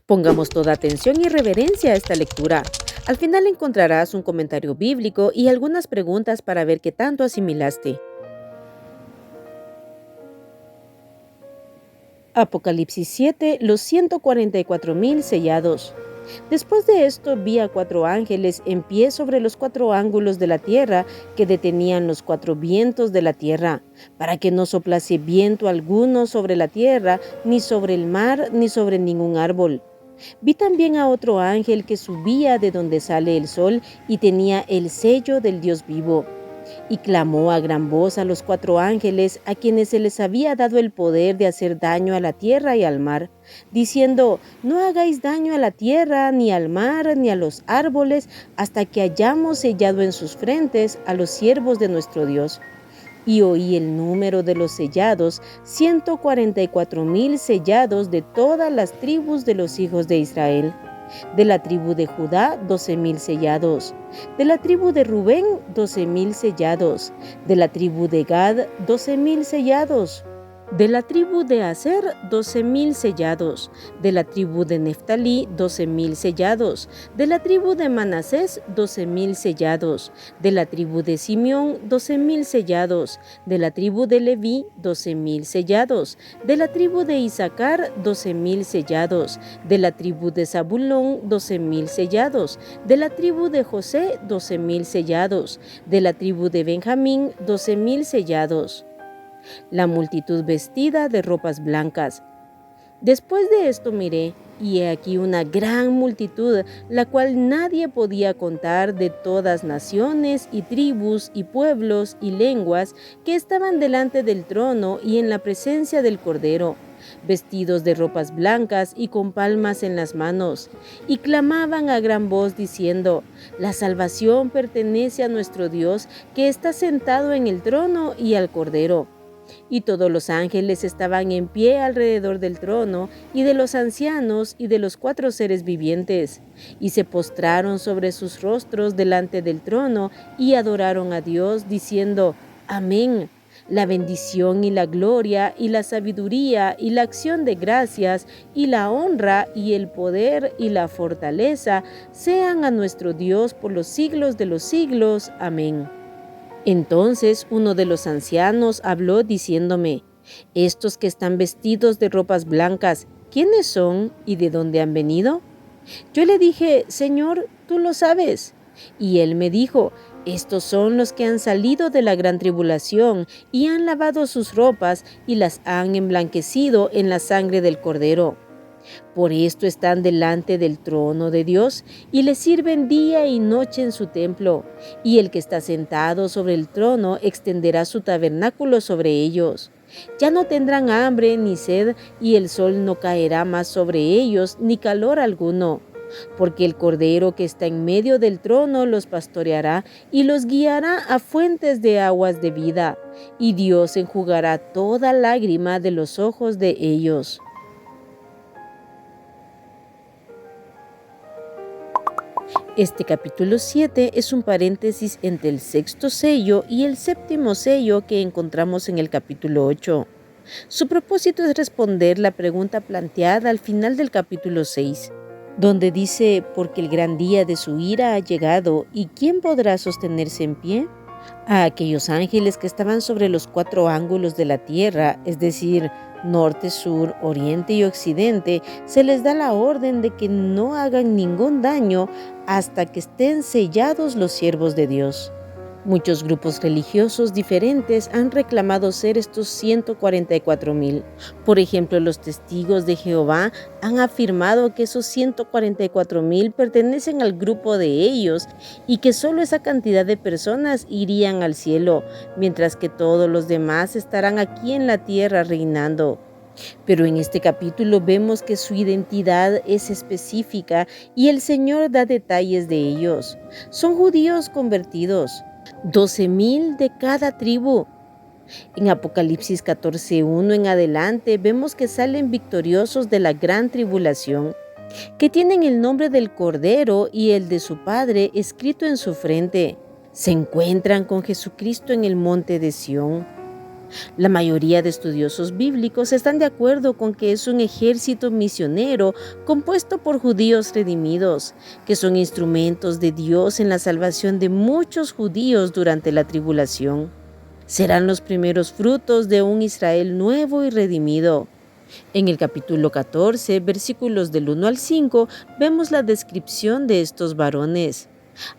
Pongamos toda atención y reverencia a esta lectura. Al final encontrarás un comentario bíblico y algunas preguntas para ver qué tanto asimilaste. Apocalipsis 7, los 144.000 sellados. Después de esto vi a 4 ángeles en pie sobre los 4 ángulos de la tierra que detenían los 4 vientos de la tierra, para que no soplase viento alguno sobre la tierra, ni sobre el mar, ni sobre ningún árbol. Vi también a otro ángel que subía de donde sale el sol y tenía el sello del Dios vivo. Y clamó a gran voz a los 4 ángeles a quienes se les había dado el poder de hacer daño a la tierra y al mar, diciendo: no hagáis daño a la tierra, ni al mar, ni a los árboles, hasta que hayamos sellado en sus frentes a los siervos de nuestro Dios. Y oí el número de los sellados, 144.000 sellados de todas las tribus de los hijos de Israel. De la tribu de Judá, 12.000 sellados. De la tribu de Rubén, 12.000 sellados. De la tribu de Gad, 12.000 sellados. De la tribu de Aser, 12.000 sellados. De la tribu de Neftalí, 12.000 sellados. De la tribu de Manasés, 12.000 sellados. De la tribu de Simeón, 12.000 sellados. De la tribu de Leví, 12.000 sellados. De la tribu de Isaacar, 12.000 sellados. De la tribu de Zabulón, 12.000 sellados. De la tribu de José, 12.000 sellados. De la tribu de Benjamín, 12.000 sellados. La multitud vestida de ropas blancas. Después de esto miré, y he aquí una gran multitud, la cual nadie podía contar, de todas naciones y tribus y pueblos y lenguas, que estaban delante del trono y en la presencia del Cordero, vestidos de ropas blancas y con palmas en las manos, y clamaban a gran voz diciendo: la salvación pertenece a nuestro Dios, que está sentado en el trono, y al Cordero. Y todos los ángeles estaban en pie alrededor del trono, y de los ancianos, y de los 4 seres vivientes, y se postraron sobre sus rostros delante del trono, y adoraron a Dios, diciendo: Amén. La bendición y la gloria, y la sabiduría, y la acción de gracias, y la honra, y el poder, y la fortaleza, sean a nuestro Dios por los siglos de los siglos. Amén. Entonces uno de los ancianos habló diciéndome: estos que están vestidos de ropas blancas, ¿quiénes son y de dónde han venido? Yo le dije: Señor, tú lo sabes. Y él me dijo: estos son los que han salido de la gran tribulación y han lavado sus ropas y las han emblanquecido en la sangre del Cordero. Por esto están delante del trono de Dios y le sirven día y noche en su templo, y el que está sentado sobre el trono extenderá su tabernáculo sobre ellos. Ya no tendrán hambre ni sed, y el sol no caerá más sobre ellos, ni calor alguno. Porque el Cordero que está en medio del trono los pastoreará y los guiará a fuentes de aguas de vida, y Dios enjugará toda lágrima de los ojos de ellos. Este capítulo 7 es un paréntesis entre el sexto sello y el séptimo sello que encontramos en el capítulo 8. Su propósito es responder la pregunta planteada al final del capítulo 6, donde dice: porque el gran día de su ira ha llegado, ¿y quién podrá sostenerse en pie? A aquellos ángeles que estaban sobre los 4 ángulos de la tierra, es decir, norte, sur, oriente y occidente, se les da la orden de que no hagan ningún daño hasta que estén sellados los siervos de Dios. Muchos grupos religiosos diferentes han reclamado ser estos 144.000. Por ejemplo, los testigos de Jehová han afirmado que esos 144.000 pertenecen al grupo de ellos y que solo esa cantidad de personas irían al cielo, mientras que todos los demás estarán aquí en la tierra reinando. Pero en este capítulo vemos que su identidad es específica y el Señor da detalles de ellos. Son judíos convertidos, 12.000 de cada tribu. En Apocalipsis 14:1 en adelante vemos que salen victoriosos de la gran tribulación, que tienen el nombre del Cordero y el de su Padre escrito en su frente. Se encuentran con Jesucristo en el monte de Sión. La mayoría de estudiosos bíblicos están de acuerdo con que es un ejército misionero compuesto por judíos redimidos, que son instrumentos de Dios en la salvación de muchos judíos durante la tribulación. Serán los primeros frutos de un Israel nuevo y redimido. En el capítulo 14, versículos del 1 al 5, vemos la descripción de estos varones.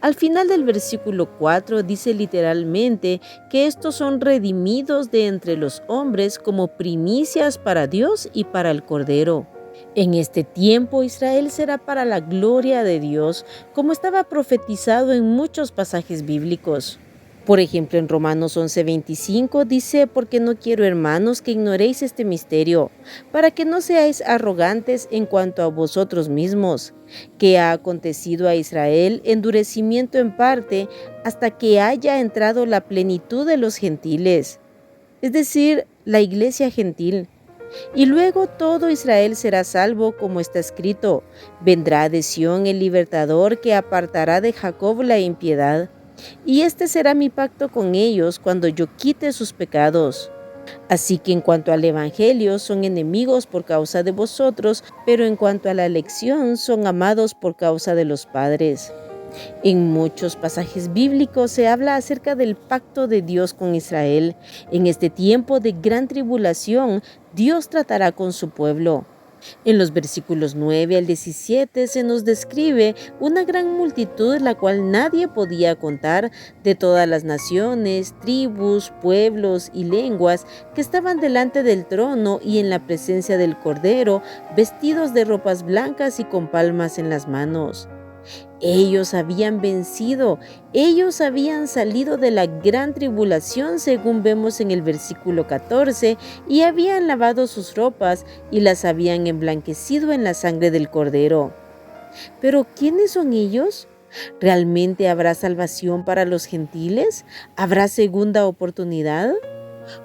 Al final del versículo 4 dice literalmente que estos son redimidos de entre los hombres como primicias para Dios y para el Cordero. En este tiempo Israel será para la gloria de Dios, como estaba profetizado en muchos pasajes bíblicos. Por ejemplo, en Romanos 11:25 dice: porque no quiero, hermanos, que ignoréis este misterio, para que no seáis arrogantes en cuanto a vosotros mismos, que ha acontecido a Israel endurecimiento en parte hasta que haya entrado la plenitud de los gentiles, es decir, la iglesia gentil. Y luego todo Israel será salvo, como está escrito: vendrá de Sión el libertador que apartará de Jacob la impiedad. Y este será mi pacto con ellos cuando yo quite sus pecados. Así que en cuanto al Evangelio, son enemigos por causa de vosotros, pero en cuanto a la elección, son amados por causa de los padres. En muchos pasajes bíblicos se habla acerca del pacto de Dios con Israel. En este tiempo de gran tribulación, Dios tratará con su pueblo. En los versículos 9 al 17 se nos describe una gran multitud, la cual nadie podía contar, de todas las naciones, tribus, pueblos y lenguas que estaban delante del trono y en la presencia del Cordero, vestidos de ropas blancas y con palmas en las manos. Ellos habían vencido, ellos habían salido de la gran tribulación, según vemos en el versículo 14, y habían lavado sus ropas y las habían emblanquecido en la sangre del Cordero. Pero ¿quiénes son ellos? ¿Realmente habrá salvación para los gentiles? ¿Habrá segunda oportunidad?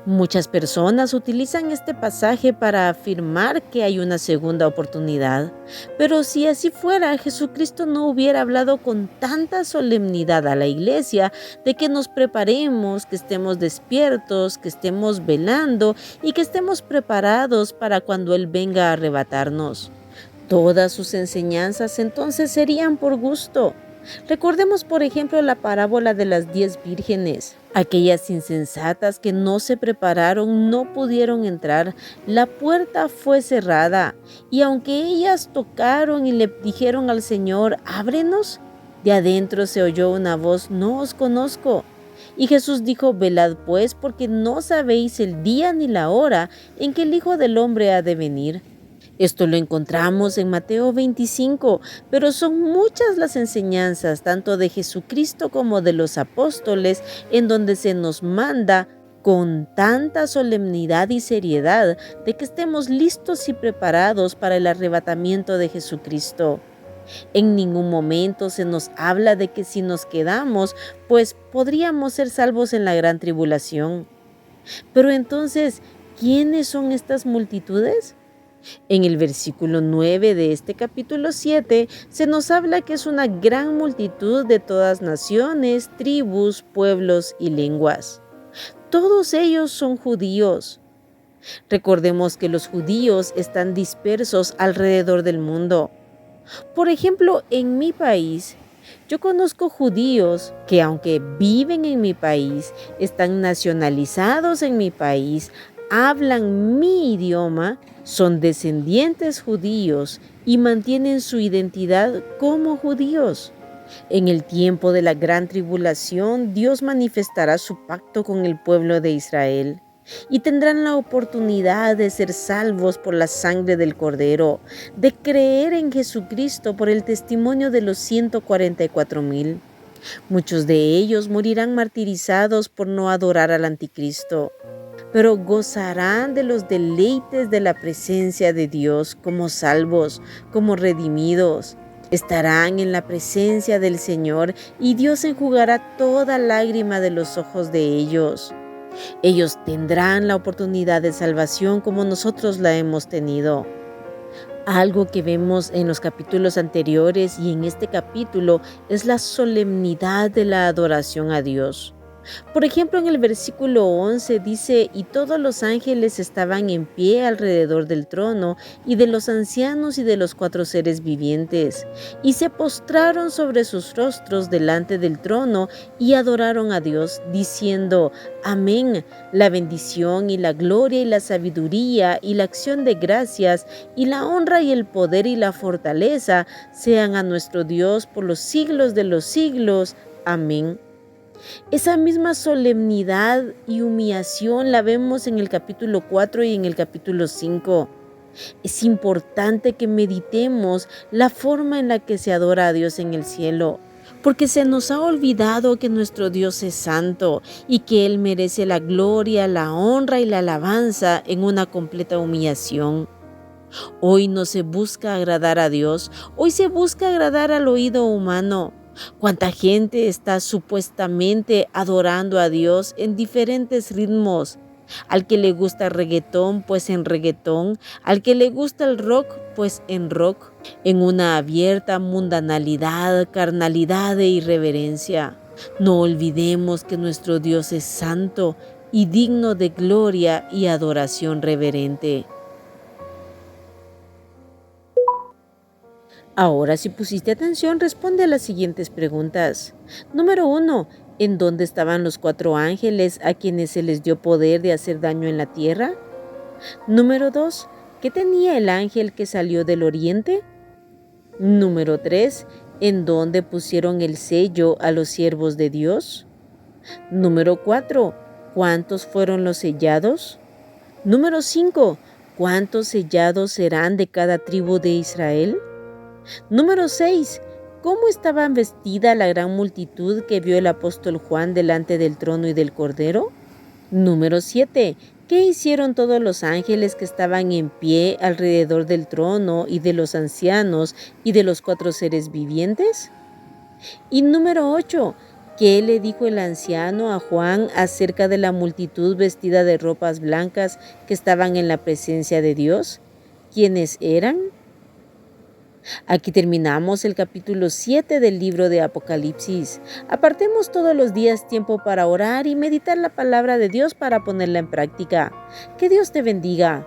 Muchas personas utilizan este pasaje para afirmar que hay una segunda oportunidad, pero si así fuera, Jesucristo no hubiera hablado con tanta solemnidad a la iglesia de que nos preparemos, que estemos despiertos, que estemos velando y que estemos preparados para cuando Él venga a arrebatarnos. Todas sus enseñanzas entonces serían por gusto. Recordemos, por ejemplo, la parábola de las 10 vírgenes. Aquellas insensatas que no se prepararon no pudieron entrar. La puerta fue cerrada, y aunque ellas tocaron y le dijeron al Señor: ábrenos, de adentro se oyó una voz: no os conozco. Y Jesús dijo: velad pues, porque no sabéis el día ni la hora en que el Hijo del Hombre ha de venir. Esto lo encontramos en Mateo 25, pero son muchas las enseñanzas, tanto de Jesucristo como de los apóstoles, en donde se nos manda con tanta solemnidad y seriedad de que estemos listos y preparados para el arrebatamiento de Jesucristo. En ningún momento se nos habla de que si nos quedamos, pues podríamos ser salvos en la gran tribulación. Pero entonces, ¿quiénes son estas multitudes? En el versículo 9 de este capítulo 7 se nos habla que es una gran multitud de todas naciones, tribus, pueblos y lenguas. Todos ellos son judíos. Recordemos que los judíos están dispersos alrededor del mundo. Por ejemplo, en mi país, yo conozco judíos que, aunque viven en mi país, están nacionalizados en mi país, hablan mi idioma, son descendientes judíos y mantienen su identidad como judíos. En el tiempo de la gran tribulación, Dios manifestará su pacto con el pueblo de Israel y tendrán la oportunidad de ser salvos por la sangre del Cordero, de creer en Jesucristo por el testimonio de los 144,000. Muchos de ellos morirán martirizados por no adorar al anticristo, pero gozarán de los deleites de la presencia de Dios como salvos, como redimidos. Estarán en la presencia del Señor y Dios enjugará toda lágrima de los ojos de ellos. Ellos tendrán la oportunidad de salvación como nosotros la hemos tenido. Algo que vemos en los capítulos anteriores y en este capítulo es la solemnidad de la adoración a Dios. Por ejemplo, en el versículo 11 dice, y todos los ángeles estaban en pie alrededor del trono, y de los ancianos y de los cuatro seres vivientes, y se postraron sobre sus rostros delante del trono y adoraron a Dios, diciendo, Amén, la bendición y la gloria y la sabiduría y la acción de gracias y la honra y el poder y la fortaleza sean a nuestro Dios por los siglos de los siglos. Amén. Esa misma solemnidad y humillación la vemos en el capítulo 4 y en el capítulo 5. Es importante que meditemos la forma en la que se adora a Dios en el cielo, porque se nos ha olvidado que nuestro Dios es santo y que Él merece la gloria, la honra y la alabanza en una completa humillación. Hoy no se busca agradar a Dios, hoy se busca agradar al oído humano. ¿Cuánta gente está supuestamente adorando a Dios en diferentes ritmos? Al que le gusta el reggaetón, pues en reggaetón. Al que le gusta el rock, pues en rock. En una abierta mundanalidad, carnalidad e irreverencia. No olvidemos que nuestro Dios es santo y digno de gloria y adoración reverente. Ahora, si pusiste atención, responde a las siguientes preguntas. Número 1. ¿En dónde estaban los cuatro ángeles a quienes se les dio poder de hacer daño en la tierra? Número 2. ¿Qué tenía el ángel que salió del oriente? Número 3. ¿En dónde pusieron el sello a los siervos de Dios? Número 4. ¿Cuántos fueron los sellados? Número 5. ¿Cuántos sellados serán de cada tribu de Israel? Número 6. ¿Cómo estaba vestida la gran multitud que vio el apóstol Juan delante del trono y del Cordero? Número 7. ¿Qué hicieron todos los ángeles que estaban en pie alrededor del trono y de los ancianos y de los cuatro seres vivientes? Y número 8. ¿Qué le dijo el anciano a Juan acerca de la multitud vestida de ropas blancas que estaban en la presencia de Dios? ¿Quiénes eran? Aquí terminamos el capítulo 7 del libro de Apocalipsis. Apartemos todos los días tiempo para orar y meditar la palabra de Dios para ponerla en práctica. Que Dios te bendiga.